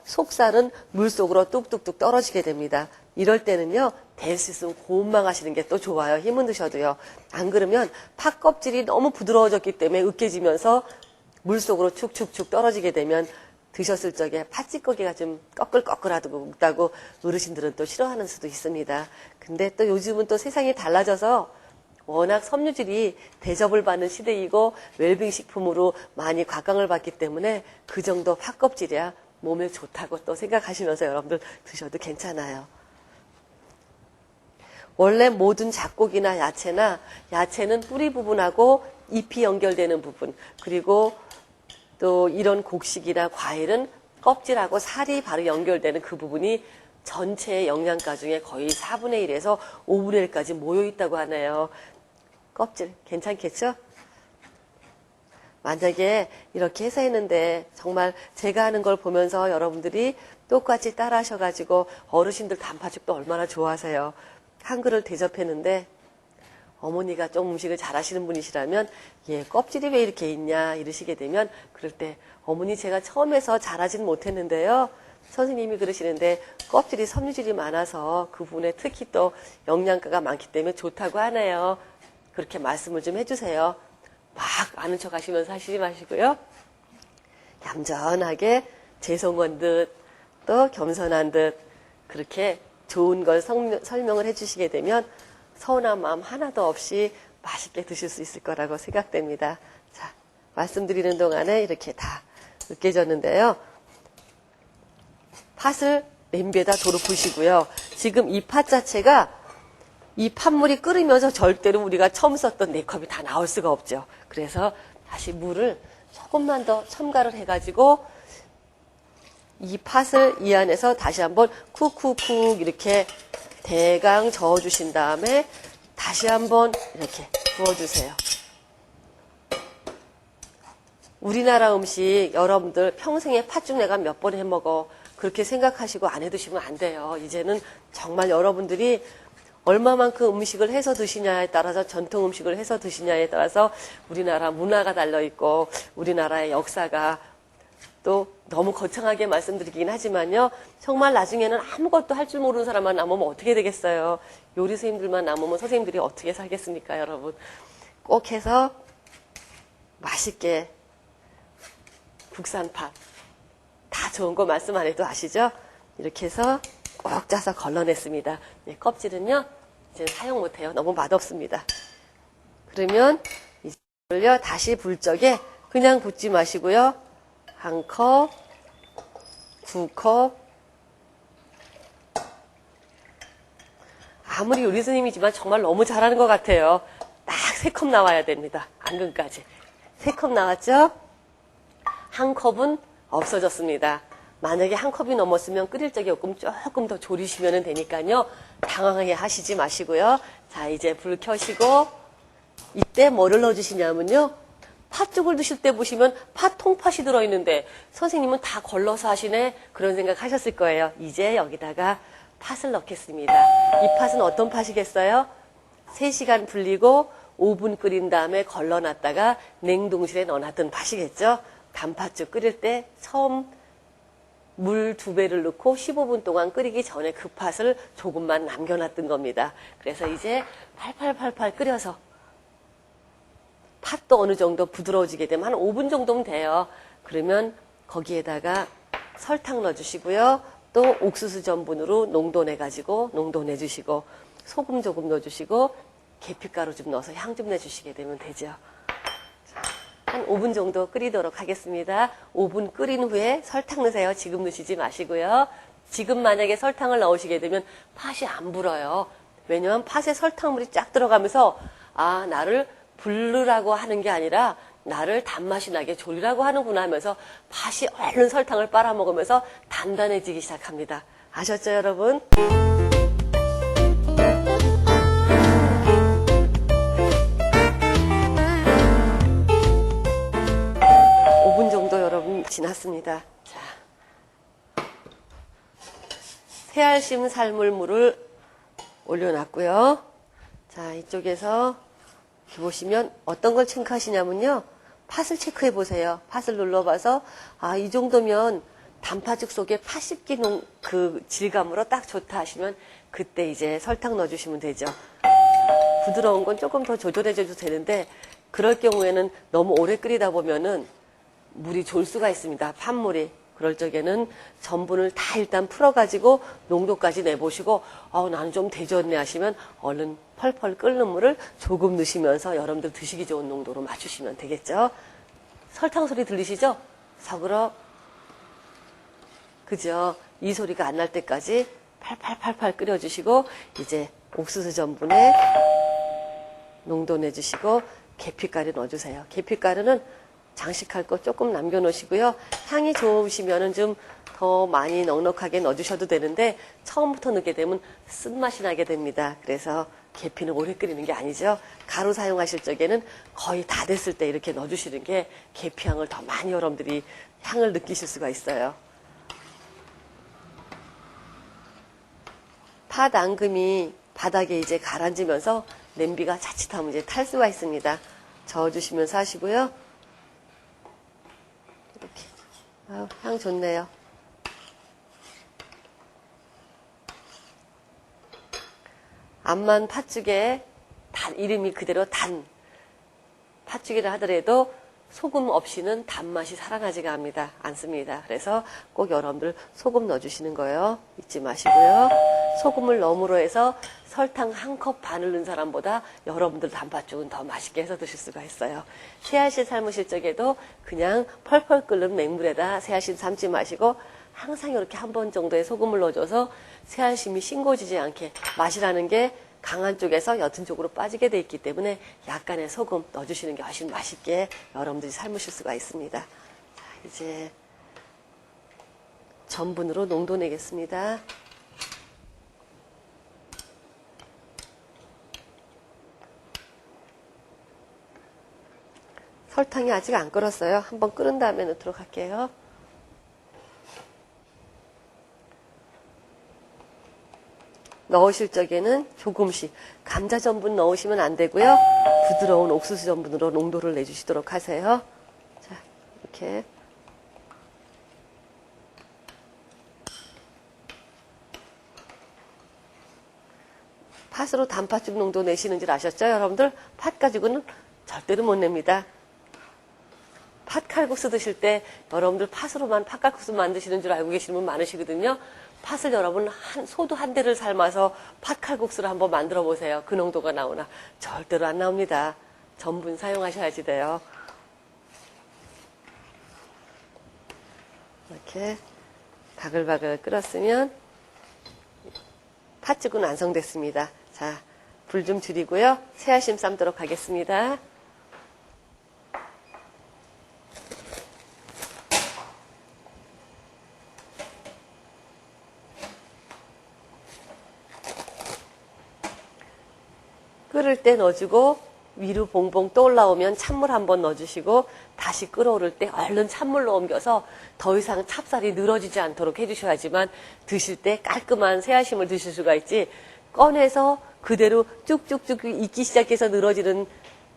속살은 물속으로 뚝뚝뚝 떨어지게 됩니다. 이럴 때는요, 될 수 있으면 고운망 하시는 게 또 좋아요. 힘은 드셔도요. 안 그러면 팥 껍질이 너무 부드러워졌기 때문에 으깨지면서 물속으로 축축축 떨어지게 되면 드셨을 적에 팥찌꺼기가 좀 꺼끌꺼끌하다고 어르신들은 또 싫어하는 수도 있습니다. 근데 또 요즘은 또 세상이 달라져서 워낙 섬유질이 대접을 받는 시대이고 웰빙 식품으로 많이 곽광을 받기 때문에 그 정도 팥껍질이야 몸에 좋다고 또 생각하시면서 여러분들 드셔도 괜찮아요. 원래 모든 잡곡이나 야채는 뿌리 부분하고 잎이 연결되는 부분, 그리고 또 이런 곡식이나 과일은 껍질하고 살이 바로 연결되는 그 부분이 전체의 영양가 중에 거의 4분의 1에서 5분의 1까지 모여 있다고 하네요. 껍질 괜찮겠죠? 만약에 이렇게 해서 했는데 정말 제가 하는 걸 보면서 여러분들이 똑같이 따라 하셔가지고 어르신들 단팥죽도 얼마나 좋아하세요. 한 그릇 대접했는데 어머니가 좀 음식을 잘하시는 분이시라면 얘 껍질이 왜 이렇게 있냐 이러시게 되면 그럴 때 어머니 제가 처음에서 잘하지는 못했는데요. 선생님이 그러시는데 껍질이 섬유질이 많아서 그 부분에 특히 또 영양가가 많기 때문에 좋다고 하네요. 그렇게 말씀을 좀 해주세요. 막 아는 척 하시면서 하시지 마시고요. 얌전하게 죄송한 듯 또 겸손한 듯 그렇게 좋은 걸 설명을 해주시게 되면 서운한 마음 하나도 없이 맛있게 드실 수 있을 거라고 생각됩니다. 자, 말씀드리는 동안에 이렇게 다 으깨졌는데요. 팥을 냄비에다 도로 부시고요. 지금 이 팥 자체가 이 팥물이 끓으면서 절대로 우리가 처음 썼던 4컵이 다 나올 수가 없죠. 그래서 다시 물을 조금만 더 첨가를 해가지고 이 팥을 이 안에서 다시 한번 쿡쿡쿡 이렇게 대강 저어주신 다음에 다시 한번 이렇게 부어주세요. 우리나라 음식 여러분들 평생에 팥죽 내가 몇 번 해먹어 그렇게 생각하시고 안 해드시면 안 돼요. 이제는 정말 여러분들이 얼마만큼 음식을 해서 드시냐에 따라서 전통 음식을 해서 드시냐에 따라서 우리나라 문화가 달려있고 우리나라의 역사가 또 너무 거창하게 말씀드리긴 하지만요. 정말 나중에는 아무것도 할 줄 모르는 사람만 남으면 어떻게 되겠어요. 요리 선생님들만 남으면 선생님들이 어떻게 살겠습니까, 여러분. 꼭 해서 맛있게 국산 팥 다 좋은 거 말씀 안 해도 아시죠? 이렇게 해서 꼭 짜서 걸러냈습니다. 네, 껍질은요. 이제 사용 못해요. 너무 맛없습니다. 그러면 이제요 다시 불적에 그냥 붓지 마시고요. 1컵, 2컵. 아무리 요리 선생님이지만 정말 너무 잘하는 것 같아요. 딱 3컵 나와야 됩니다. 앙금까지. 3컵 나왔죠? 1컵은 없어졌습니다. 만약에 1컵이 넘었으면 끓일 적에 조금 더 졸이시면 되니까요. 당황하게 하시지 마시고요. 자, 이제 불 켜시고 이때 뭐를 넣어주시냐면요. 팥죽을 드실 때 보시면 팥 통팥이 들어있는데 선생님은 다 걸러서 하시네? 그런 생각 하셨을 거예요. 이제 여기다가 팥을 넣겠습니다. 이 팥은 어떤 팥이겠어요? 3시간 불리고 5분 끓인 다음에 걸러놨다가 냉동실에 넣어놨던 팥이겠죠? 단팥죽 끓일 때 처음 물 2배를 넣고 15분 동안 끓이기 전에 그 팥을 조금만 남겨놨던 겁니다. 그래서 이제 팔팔팔팔 끓여서 팥도 어느 정도 부드러워지게 되면 한 5분 정도면 돼요. 그러면 거기에다가 설탕 넣어주시고요. 또 옥수수 전분으로 농도내가지고 농도내주시고 소금 조금 넣어주시고 계피가루 좀 넣어서 향 좀 내주시게 되면 되죠. 한 5분 정도 끓이도록 하겠습니다. 5분 끓인 후에 설탕 넣으세요. 지금 넣으시지 마시고요. 지금 만약에 설탕을 넣으시게 되면 팥이 안 불어요. 왜냐하면 팥에 설탕물이 쫙 들어가면서 아 나를 불르라고 하는 게 아니라 나를 단맛이 나게 졸이라고 하는구나 하면서 팥이 얼른 설탕을 빨아먹으면서 단단해지기 시작합니다. 아셨죠, 여러분? 5분 정도 여러분 지났습니다. 자, 새알심 삶을 물을 올려놨고요. 자, 이쪽에서 보시면 어떤 걸 체크하시냐면요. 팥을 체크해 보세요. 팥을 눌러봐서 아, 이 정도면 단팥죽 속에 팥 씹기 그 질감으로 딱 좋다 하시면 그때 이제 설탕 넣어주시면 되죠. 부드러운 건 조금 더 조절해줘도 되는데 그럴 경우에는 너무 오래 끓이다 보면은 물이 졸 수가 있습니다. 팥물이. 그럴 적에는 전분을 다 일단 풀어가지고 농도까지 내보시고 나는 좀 데졌네 하시면 얼른 펄펄 끓는 물을 조금 넣으시면서 여러분들 드시기 좋은 농도로 맞추시면 되겠죠. 설탕 소리 들리시죠? 서그러 그죠? 이 소리가 안 날 때까지 팔팔팔팔 끓여주시고 이제 옥수수 전분에 농도 내주시고 계피가루 넣어주세요. 계피가루는 장식할 거 조금 남겨놓으시고요. 향이 좋으시면은 좀 더 많이 넉넉하게 넣어주셔도 되는데 처음부터 넣게 되면 쓴맛이 나게 됩니다. 그래서 계피는 오래 끓이는 게 아니죠. 가루 사용하실 적에는 거의 다 됐을 때 이렇게 넣어주시는 게 계피향을 더 많이 여러분들이 향을 느끼실 수가 있어요. 팥 앙금이 바닥에 이제 가라앉으면서 냄비가 자칫하면 이제 탈 수가 있습니다. 저어주시면서 하시고요. 이렇게. 향 좋네요. 암만 팥죽에 이름이 그대로 단 팥죽이라 하더라도 소금 없이는 단맛이 살아나지가 않습니다. 그래서 꼭 여러분들 소금 넣어주시는 거예요. 잊지 마시고요. 소금을 너무로 해서 설탕 한 컵 반을 넣은 사람보다 여러분들 단팥죽은 더 맛있게 해서 드실 수가 있어요. 새알씨 삶으실 적에도 그냥 펄펄 끓는 맹물에다 새알씨 삶지 마시고 항상 이렇게 한 번 정도의 소금을 넣어줘서 새알심이 싱거워지지 않게 맛이라는 게 강한 쪽에서 옅은 쪽으로 빠지게 돼 있기 때문에 약간의 소금 넣어주시는 게 훨씬 맛있게 여러분들이 삶으실 수가 있습니다. 자, 이제 전분으로 농도 내겠습니다. 설탕이 아직 안 끓었어요. 한번 끓은 다음에 넣도록 할게요. 넣으실 적에는 조금씩 감자 전분 넣으시면 안 되고요. 부드러운 옥수수 전분으로 농도를 내주시도록 하세요. 자, 이렇게. 팥으로 단팥죽 농도 내시는 줄 아셨죠? 여러분들 팥 가지고는 절대로 못 냅니다. 팥칼국수 드실 때 여러분들 팥으로만 팥칼국수 만드시는 줄 알고 계시는 분 많으시거든요. 팥을 여러분 소도 한 대를 삶아서 팥칼국수를 한번 만들어 보세요. 그 농도가 나오나? 절대로 안 나옵니다. 전분 사용하셔야지 돼요. 이렇게 바글바글 끓었으면 팥죽은 완성됐습니다. 자, 불 좀 줄이고요. 새알심 삶도록 하겠습니다. 끓을 때 넣어주고 위로 봉봉 떠올라오면 찬물 한번 넣어주시고 다시 끓어오를 때 얼른 찬물로 옮겨서 더 이상 찹쌀이 늘어지지 않도록 해주셔야지만 드실 때 깔끔한 새알심을 드실 수가 있지 꺼내서 그대로 쭉쭉쭉 익기 시작해서 늘어지는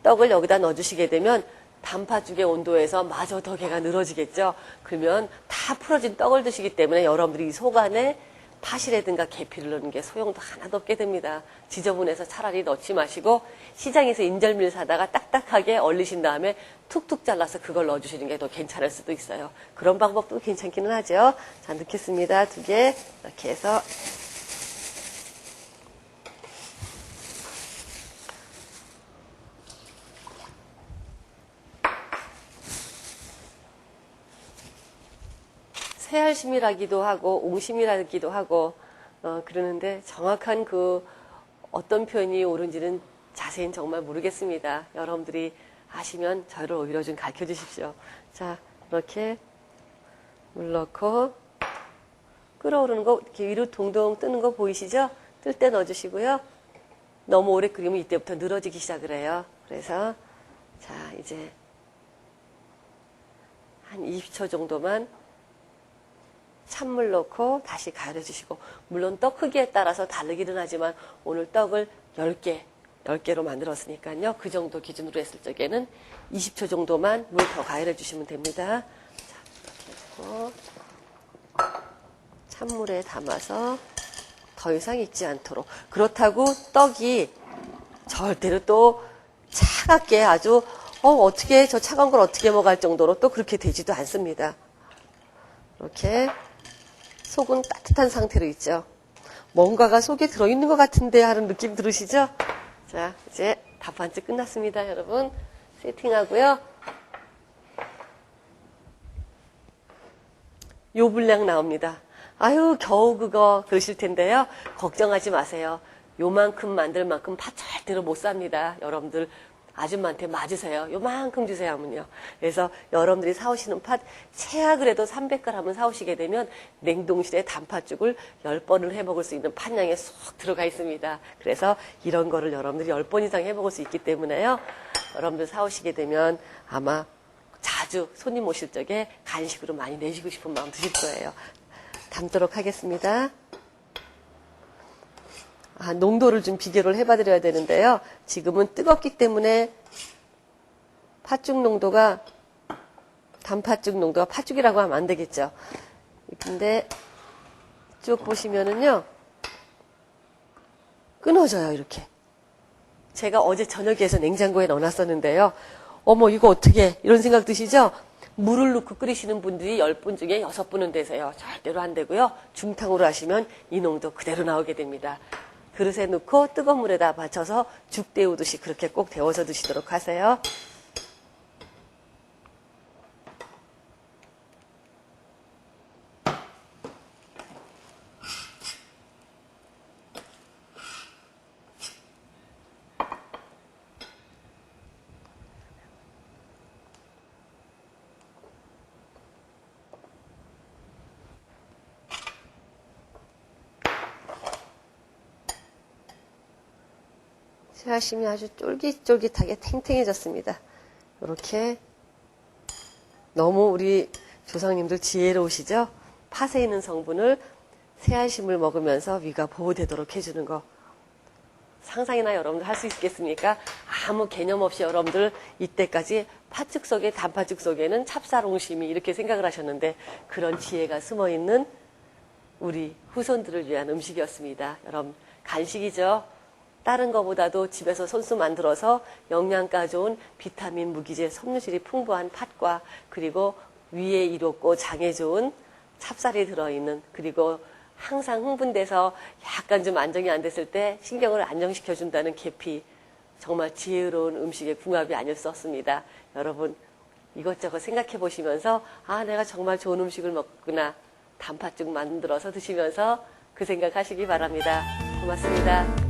떡을 여기다 넣어주시게 되면 단팥죽의 온도에서 마저 더 걔가 늘어지겠죠. 그러면 다 풀어진 떡을 드시기 때문에 여러분들이 속 안에 팥이라든가 계피를 넣는 게 소용도 하나도 없게 됩니다. 지저분해서 차라리 넣지 마시고 시장에서 인절미를 사다가 딱딱하게 얼리신 다음에 툭툭 잘라서 그걸 넣어주시는 게 더 괜찮을 수도 있어요. 그런 방법도 괜찮기는 하죠. 자, 넣겠습니다. 2개 이렇게 해서 새알심이라기도 하고 옹심이라기도 하고 그러는데 정확한 그 어떤 표현이 옳은지는 자세히는 정말 모르겠습니다. 여러분들이 아시면 저를 오히려 좀 가르쳐 주십시오. 자, 이렇게 물 넣고 끓어오르는 거 이렇게 위로 동동 뜨는 거 보이시죠? 뜰 때 넣어주시고요. 너무 오래 끓이면 이때부터 늘어지기 시작을 해요. 그래서 자, 이제 한 20초 정도만 찬물 넣고 다시 가려주시고 물론 떡 크기에 따라서 다르기는 하지만 오늘 떡을 10개로 만들었으니까요. 그 정도 기준으로 했을 적에는 20초 정도만 물 더 가열해 주시면 됩니다. 자, 이렇게 해서 찬물에 담아서 더 이상 익지 않도록. 그렇다고 떡이 절대로 또 차갑게 아주 어떻게 저 차가운 걸 어떻게 먹을 정도로 또 그렇게 되지도 않습니다. 이렇게 속은 따뜻한 상태로 있죠. 뭔가가 속에 들어있는 것 같은데 하는 느낌 들으시죠? 자, 이제 답반지 끝났습니다, 여러분. 세팅하고요. 요 분량 나옵니다. 아유, 겨우 그거 그러실 텐데요. 걱정하지 마세요. 요만큼 만들 만큼 팥 절대로 못 삽니다. 여러분들 아줌마한테 맞으세요. 요만큼 주세요 하면요. 그래서 여러분들이 사오시는 팥 최악을 해도 300g을 사오시게 되면 냉동실에 단팥죽을 10번을 해먹을 수 있는 팥량에 쏙 들어가 있습니다. 그래서 이런 거를 여러분들이 10번 이상 해먹을 수 있기 때문에요. 여러분들 사오시게 되면 아마 자주 손님 오실 적에 간식으로 많이 내시고 싶은 마음 드실 거예요. 담도록 하겠습니다. 농도를 좀 비교를 해봐 드려야 되는데요. 지금은 뜨겁기 때문에 팥죽 농도가, 단팥죽 농도가 팥죽이라고 하면 안 되겠죠. 근데 쭉 보시면은요, 끊어져요, 이렇게. 제가 어제 저녁에 해서 냉장고에 넣어놨었는데요. 어머, 이거 어떻게, 이런 생각 드시죠? 물을 넣고 끓이시는 분들이 10분 중에 6분은 되세요. 절대로 안 되고요. 중탕으로 하시면 이 농도 그대로 나오게 됩니다. 그릇에 넣고 뜨거운 물에다 받쳐서 죽 데우듯이 그렇게 꼭 데워서 드시도록 하세요. 새알심이 아주 쫄깃쫄깃하게 탱탱해졌습니다. 이렇게 너무 우리 조상님들 지혜로우시죠? 팥에 있는 성분을 새알심을 먹으면서 위가 보호되도록 해주는 거. 상상이나 여러분들 할 수 있겠습니까? 아무 개념 없이 여러분들 이때까지 팥죽 속에, 단팥죽 속에는 찹쌀옹심이 이렇게 생각을 하셨는데 그런 지혜가 숨어있는 우리 후손들을 위한 음식이었습니다. 여러분, 간식이죠? 다른 것보다도 집에서 손수 만들어서 영양가 좋은 비타민, 무기질, 섬유질이 풍부한 팥과 그리고 위에 이롭고 장에 좋은 찹쌀이 들어있는, 그리고 항상 흥분돼서 약간 좀 안정이 안 됐을 때 신경을 안정시켜준다는 계피, 정말 지혜로운 음식의 궁합이 아닐 수 없습니다. 여러분 이것저것 생각해 보시면서 내가 정말 좋은 음식을 먹구나, 단팥죽 만들어서 드시면서 그 생각하시기 바랍니다. 고맙습니다.